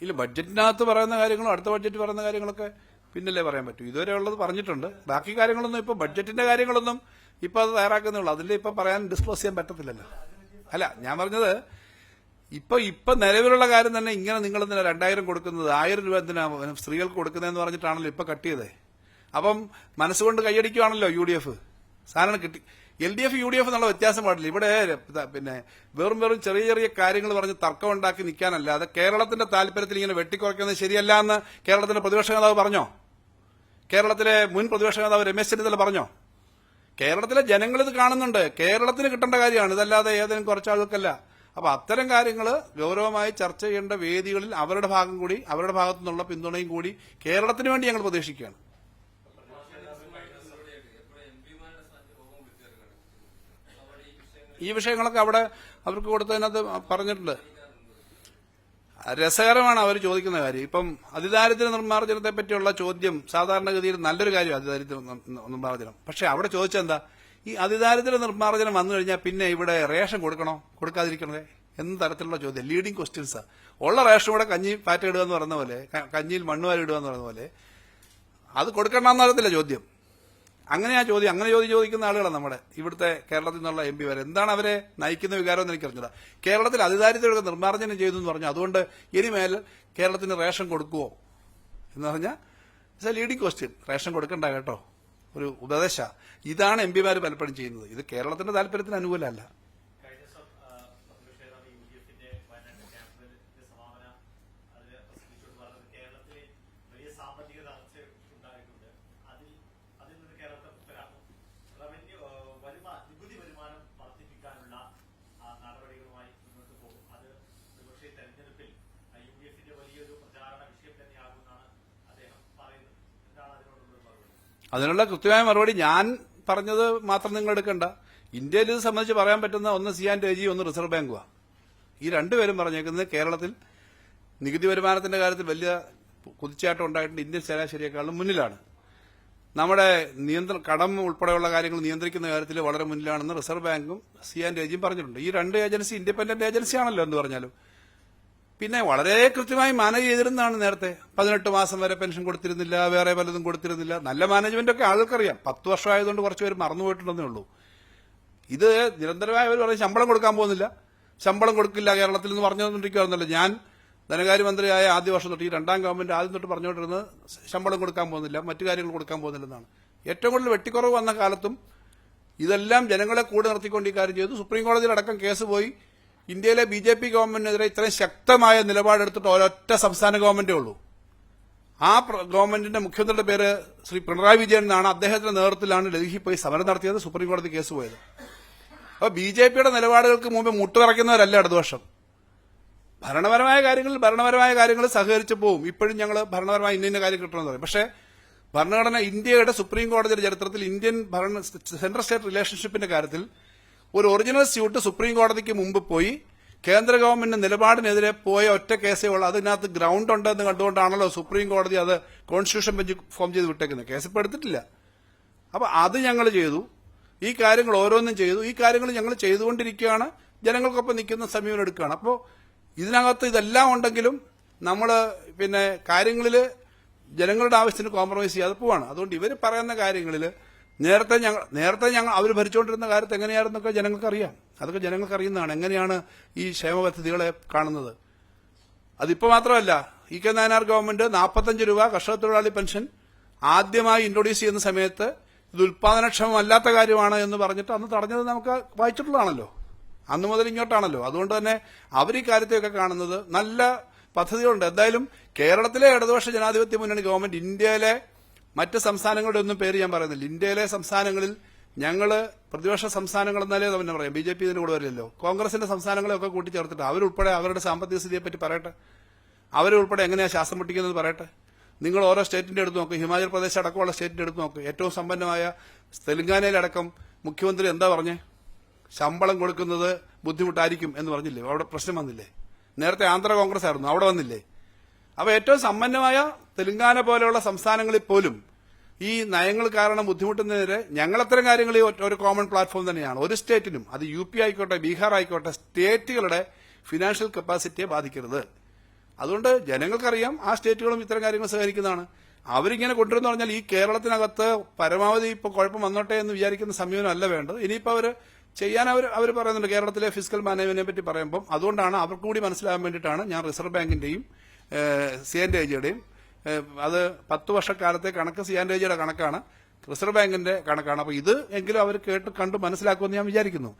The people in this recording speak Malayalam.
ഇല്ല, ബഡ്ജറ്റിനകത്ത് പറയുന്ന കാര്യങ്ങളും അടുത്ത ബഡ്ജറ്റ് പറയുന്ന കാര്യങ്ങളൊക്കെ പിന്നല്ലേ പറയാൻ പറ്റൂ. ഇതുവരെ ഉള്ളത് പറഞ്ഞിട്ടുണ്ട്. ബാക്കി കാര്യങ്ങളൊന്നും ഇപ്പൊ ബഡ്ജറ്റിന്റെ കാര്യങ്ങളൊന്നും ഇപ്പൊ അത് തയ്യാറാക്കുന്നുള്ളൂ. അതിൽ ഇപ്പൊ പറയാൻ ഡിസ്ക്ലോസ് ചെയ്യാൻ പറ്റത്തില്ലല്ലോ. അല്ല, ഞാൻ പറഞ്ഞത് ഇപ്പൊ നിലവിലുള്ള കാര്യം തന്നെ ഇങ്ങനെ നിങ്ങൾ 2000 കൊടുക്കുന്നത് 1000 രൂപ എന്തിനാ സ്ത്രീകൾക്ക് കൊടുക്കുന്നതെന്ന് പറഞ്ഞിട്ടാണല്ലോ ഇപ്പൊ കട്ട് ചെയ്തേ. അപ്പം മനസ്സുകൊണ്ട് കൈയടിക്കുവാണല്ലോ UDF സാധനം കിട്ടി. LDF UDF എന്നുള്ള വ്യത്യാസം പാടില്ല. ഇവിടെ പിന്നെ വെറും ചെറിയ ചെറിയ കാര്യങ്ങൾ പറഞ്ഞ് തർക്കം ഉണ്ടാക്കി നിൽക്കാനല്ലാതെ കേരളത്തിന്റെ താല്പര്യത്തിൽ ഇങ്ങനെ വെട്ടിക്കുറയ്ക്കുന്നത് ശരിയല്ല എന്ന് കേരളത്തിന്റെ പ്രതിപക്ഷ നേതാവ് പറഞ്ഞോ? കേരളത്തിലെ മുൻ പ്രതിപക്ഷ നേതാവ് രമേശ് ചെന്നിത്തല പറഞ്ഞോ? കേരളത്തിലെ ജനങ്ങൾ ഇത് കാണുന്നുണ്ട്. കേരളത്തിന് കിട്ടേണ്ട കാര്യമാണ്, ഇതല്ലാതെ ഏതെങ്കിലും കുറച്ചാളുകൾക്കല്ല. അപ്പൊ അത്തരം കാര്യങ്ങൾ ഗൗരവമായി ചർച്ച ചെയ്യേണ്ട വേദികളിൽ അവരുടെ ഭാഗം കൂടി, അവരുടെ ഭാഗത്തു നിന്നുള്ള പിന്തുണയും കൂടി കേരളത്തിന് വേണ്ടി ഞങ്ങൾ പ്രതീക്ഷിക്കുകയാണ്. ഈ വിഷയങ്ങളൊക്കെ അവിടെ അവർക്ക് കൊടുത്തതിനകത്ത് പറഞ്ഞിട്ടുണ്ട്. രസകരമാണ് അവർ ചോദിക്കുന്ന കാര്യം. ഇപ്പം അതിദാരിദ്ര്യ നിർമ്മാർജ്ജനത്തെ പറ്റിയുള്ള ചോദ്യം സാധാരണഗതിയിൽ നല്ലൊരു കാര്യം, അതിദാരിദ്ര്യ നിർമ്മാർജ്ജനം. പക്ഷെ അവിടെ ചോദിച്ചെന്താ, ഈ അതിദാരിദ്ര്യ നിർമ്മാർജ്ജനം വന്നു കഴിഞ്ഞാൽ പിന്നെ ഇവിടെ റേഷൻ കൊടുക്കണോ കൊടുക്കാതിരിക്കണേ എന്ന തരത്തിലുള്ള ചോദ്യം. ലീഡിംഗ് ക്വസ്റ്റ്യൻസാ. ഉള്ള റേഷൻ കൂടെ കഞ്ഞി പാറ്റ ഇടുക എന്ന് പറയുന്ന പോലെ, കഞ്ഞിയിൽ മണ്ണുവാരി ഇടുക എന്ന് പറയുന്ന പോലെ അത് കൊടുക്കണമെന്ന് അറിയത്തില്ല ചോദ്യം. അങ്ങനെ ചോദിക്കുന്ന ആളുകളാണ് നമ്മുടെ ഇവിടുത്തെ കേരളത്തിൽ നിന്നുള്ള MP വരെ. എന്താണ് അവരെ നയിക്കുന്ന വികാരം എന്ന് എനിക്കറിഞ്ഞില്ല. കേരളത്തിൽ അതിദാരിദ്ര്യമൊക്കെ നിർമ്മാർജ്ജനം ചെയ്തു എന്ന് പറഞ്ഞു, അതുകൊണ്ട് ഇനിമേൽ കേരളത്തിന് റേഷൻ കൊടുക്കുവോ എന്ന് പറഞ്ഞാൽ it's A leading question. Ration കൊടുക്കണ്ട കേട്ടോ, ഒരു ഉപദേശ. ഇതാണ് MP പലപ്പോഴും ചെയ്യുന്നത്. ഇത് കേരളത്തിന്റെ താല്പര്യത്തിന് അനുകൂലമല്ല. അതിനുള്ള കൃത്യമായ മറുപടി ഞാൻ പറഞ്ഞത് മാത്രം നിങ്ങൾ എടുക്കണ്ട. ഇന്ത്യയിൽ ഇത് സംബന്ധിച്ച് പറയാൻ പറ്റുന്ന ഒന്ന് CNTG, ഒന്ന് റിസർവ് ബാങ്കുവാ. ഈ രണ്ടുപേരും പറഞ്ഞേക്കുന്നത് കേരളത്തിൽ നികുതി വരുമാനത്തിന്റെ കാര്യത്തിൽ വലിയ കുതിച്ചാട്ടം ഉണ്ടായിട്ടുണ്ട്. ഇന്ത്യൻ ശരാശരിയേക്കാളും മുന്നിലാണ്. നമ്മുടെ കടം ഉൾപ്പെടെയുള്ള കാര്യങ്ങൾ നിയന്ത്രിക്കുന്ന കാര്യത്തിൽ വളരെ മുന്നിലാണെന്ന് റിസർവ് ബാങ്കും CNTGയും പറഞ്ഞിട്ടുണ്ട്. ഈ രണ്ട് ഏജൻസി ഇൻഡിപെൻഡന്റ് ഏജൻസിയാണല്ലോ എന്ന് പറഞ്ഞാലും. പിന്നെ വളരെ കൃത്യമായി മാനേജ് ചെയ്തിരുന്നതാണ് നേരത്തെ. 18 മാസം വരെ പെൻഷൻ കൊടുത്തിരുന്നില്ല, വേറെ പലതും കൊടുത്തിരുന്നില്ല. നല്ല മാനേജ്മെന്റ് ഒക്കെ ആൾക്കറിയാം. 10 വർഷമായതുകൊണ്ട് കുറച്ചുപേർ മറന്നുപോയിട്ടുണ്ടെന്നേ ഉള്ളൂ. ഇത് നിരന്തരമായി അവർ പറയും ശമ്പളം കൊടുക്കാൻ പോകുന്നില്ല, ശമ്പളം കൊടുക്കില്ല കേരളത്തിൽ എന്ന് പറഞ്ഞുകൊണ്ടിരിക്കുകയായിരുന്നല്ലോ. ഞാൻ ധനകാര്യമന്ത്രിയായ ആദ്യ വർഷം തൊട്ട്, ഈ രണ്ടാം ഗവൺമെന്റ് ആദ്യം തൊട്ട് പറഞ്ഞുകൊണ്ടിരുന്നത് ശമ്പളം കൊടുക്കാൻ പോകുന്നില്ല, മറ്റു കാര്യങ്ങൾ കൊടുക്കാൻ പോകുന്നില്ലെന്നാണ്. ഏറ്റവും കൂടുതൽ വെട്ടിക്കുറവ് വന്ന കാലത്തും ഇതെല്ലാം ജനങ്ങളെ കൂടെ നിർത്തിക്കൊണ്ട് ഈ കാര്യം ചെയ്തു. സുപ്രീം കോടതിയിലടക്കം കേസ് പോയി. ഇന്ത്യയിലെ BJP ഗവൺമെന്റിനെതിരെ ഇത്രയും ശക്തമായ നിലപാടെടുത്തിട്ട് ഒരൊറ്റ സംസ്ഥാന ഗവൺമെന്റേ ഉള്ളൂ. ആ ഗവൺമെന്റിന്റെ മുഖ്യമന്ത്രിയുടെ പേര് ശ്രീ പിണറായി വിജയൻ എന്നാണ്. അദ്ദേഹത്തിന്റെ നേതൃത്വത്തിലാണ് ഡൽഹി പോയി സമരം നടത്തിയത്, സുപ്രീം കോടതി കേസ് പോയത്. അപ്പോൾ BJPയുടെ നിലപാടുകൾക്ക് മുമ്പ് മുട്ടുറയ്ക്കുന്നവരല്ല ഇടതുപക്ഷം. ഭരണപരമായ കാര്യങ്ങളിൽ സഹകരിച്ചു പോവും. ഇപ്പോഴും ഞങ്ങൾ ഭരണപരമായ ഇന്ന കാര്യം കിട്ടണമെന്ന് പറയും. പക്ഷേ ഭരണഘടന, ഇന്ത്യയുടെ സുപ്രീം കോടതിയുടെ ചരിത്രത്തിൽ ഇന്ത്യൻ സെൻട്രൽ സ്റ്റേറ്റ് റിലേഷൻഷിപ്പിന്റെ കാര്യത്തിൽ ഒരു ഒറിജിനൽ സ്യൂട്ട് സുപ്രീം കോടതിക്ക് മുമ്പ് പോയി കേന്ദ്ര ഗവൺമെന്റ് നിലപാടിനെതിരെ പോയ ഒറ്റ കേസേ ഉള്ളൂ. അതിനകത്ത് ഗ്രൗണ്ട് ഉണ്ടെന്ന് കണ്ടുകൊണ്ടാണല്ലോ സുപ്രീം കോടതി അത് കോൺസ്റ്റിറ്റ്യൂഷൻ ബെഞ്ച് ഫോം ചെയ്ത് വിട്ടേക്കുന്നത്. കേസ് ഇപ്പൊ എടുത്തിട്ടില്ല. അപ്പൊ അത് ഞങ്ങൾ ചെയ്തു. ഈ കാര്യങ്ങൾ ഓരോന്നും ചെയ്തു. ഈ കാര്യങ്ങൾ ഞങ്ങൾ ചെയ്തുകൊണ്ടിരിക്കുകയാണ്. ജനങ്ങൾക്കൊപ്പം നിൽക്കുന്ന സമീപനം എടുക്കുകയാണ്. അപ്പോൾ ഇതിനകത്ത് ഇതെല്ലാം ഉണ്ടെങ്കിലും നമ്മൾ പിന്നെ കാര്യങ്ങളിൽ ജനങ്ങളുടെ ആവശ്യത്തിന് കോംപ്രമൈസ് ചെയ്യാതെ പോവാണ്. അതുകൊണ്ട് ഇവർ പറയുന്ന കാര്യങ്ങളിൽ നേരത്തെ ഞങ്ങൾ അവർ ഭരിച്ചുകൊണ്ടിരുന്ന കാര്യത്ത് എങ്ങനെയായിരുന്നൊക്കെ ജനങ്ങൾക്കറിയാം. അതൊക്കെ ജനങ്ങൾക്കറിയുന്നതാണ്, എങ്ങനെയാണ് ഈ ക്ഷേമ പദ്ധതികളെ കാണുന്നത്. അതിപ്പോ മാത്രമല്ല, EK നായനാർ ഗവൺമെന്റ് 45 രൂപ കർഷക തൊഴിലാളി പെൻഷൻ ആദ്യമായി ഇൻട്രൊഡ്യൂസ് ചെയ്യുന്ന സമയത്ത് ഇത് ഉൽപാദനക്ഷമമല്ലാത്ത കാര്യമാണ് എന്ന് പറഞ്ഞിട്ട് അന്ന് തടഞ്ഞത് നമുക്ക് വായിച്ചിട്ടുള്ളതാണല്ലോ. അന്ന് മുതൽ ഇങ്ങോട്ടാണല്ലോ. അതുകൊണ്ട് തന്നെ അവർ ഈ കാര്യത്തെയൊക്കെ കാണുന്നത് നല്ല പദ്ധതികളുണ്ട്. എന്തായാലും കേരളത്തിലെ ഇടതുപക്ഷ ജനാധിപത്യ മുന്നണി ഗവൺമെന്റ് ഇന്ത്യയിലെ മറ്റ് സംസ്ഥാനങ്ങളുടെ ഒന്നും പേര് ഞാൻ പറയുന്നില്ല. ഇന്ത്യയിലെ സംസ്ഥാനങ്ങളിൽ ഞങ്ങൾ പ്രതിപക്ഷ സംസ്ഥാനങ്ങൾ എന്നാലേ തന്നെ പറയാം. BJP ഇതിന്റെ കൂടെ വരില്ലല്ലോ. കോൺഗ്രസിന്റെ സംസ്ഥാനങ്ങളെയൊക്കെ കൂട്ടിച്ചേർത്തിട്ട് അവരുൾപ്പെടെ അവരുടെ സാമ്പത്തിക സ്ഥിതിയെപ്പറ്റി പറയട്ടെ. അവരുൾപ്പെടെ എങ്ങനെയാണ് ശ്വാസം മുട്ടിക്കുന്നത് പറയട്ടെ. നിങ്ങൾ ഓരോ സ്റ്റേറ്റിന്റെ എടുത്ത് നോക്ക്. ഹിമാചൽ പ്രദേശ് അടക്കമുള്ള സ്റ്റേറ്റിന്റെ എടുത്ത് നോക്ക്. ഏറ്റവും സമ്പന്നമായ തെലങ്കാനയിലടക്കം മുഖ്യമന്ത്രി എന്താ പറഞ്ഞേ? ശമ്പളം കൊടുക്കുന്നത് ബുദ്ധിമുട്ടായിരിക്കും എന്ന് പറഞ്ഞില്ലേ? അവിടെ പ്രശ്നം വന്നില്ലേ? നേരത്തെ ആന്ധ്ര കോൺഗ്രസ് ആയിരുന്നു, അവിടെ വന്നില്ലേ? അപ്പൊ ഏറ്റവും സമ്പന്നമായ തെലങ്കാന പോലെയുള്ള സംസ്ഥാനങ്ങളിൽ പോലും ഈ നയങ്ങൾ കാരണം ബുദ്ധിമുട്ടുന്നതിനെതിരെ ഞങ്ങൾ അത്തരം കാര്യങ്ങളിൽ ഒരു കോമൺ പ്ലാറ്റ്ഫോം തന്നെയാണ്. ഒരു സ്റ്റേറ്റിനും, അത് UP ആയിക്കോട്ടെ, ബീഹാർ ആയിക്കോട്ടെ, സ്റ്റേറ്റുകളുടെ ഫിനാൻഷ്യൽ കപ്പാസിറ്റിയെ ബാധിക്കരുത്. അതുകൊണ്ട് ജനങ്ങൾക്കറിയാം ആ സ്റ്റേറ്റുകളും ഇത്തരം കാര്യങ്ങൾ സഹകരിക്കുന്നതാണ്. അവരിങ്ങനെ കൊണ്ടുവരുന്ന പറഞ്ഞാൽ ഈ കേരളത്തിനകത്ത് പരമാവധി ഇപ്പൊ കുഴപ്പം വന്നോട്ടെ എന്ന് വിചാരിക്കുന്ന സമീപനം അല്ല വേണ്ടത്. ഇനിയിപ്പോ ചെയ്യാൻ അവർ പറയുന്നുണ്ട് കേരളത്തിലെ ഫിസിക്കൽ മാനേജ്മെന്റിനെ പറ്റി പറയുമ്പോൾ. അതുകൊണ്ടാണ് അവർക്ക് കൂടി മനസ്സിലാകാൻ വേണ്ടിയിട്ടാണ് ഞാൻ റിസർവ് ബാങ്കിന്റെയും CNTG-യുടെയും അത് 10 വർഷക്കാലത്തെ കണക്ക് CNTG-യുടെ കണക്കാണ്, റിസർവ് ബാങ്കിന്റെ കണക്കാണ്. അപ്പൊ ഇത് എങ്കിലും അവർ കണ്ടു മനസ്സിലാക്കുമെന്ന് ഞാൻ വിചാരിക്കുന്നു.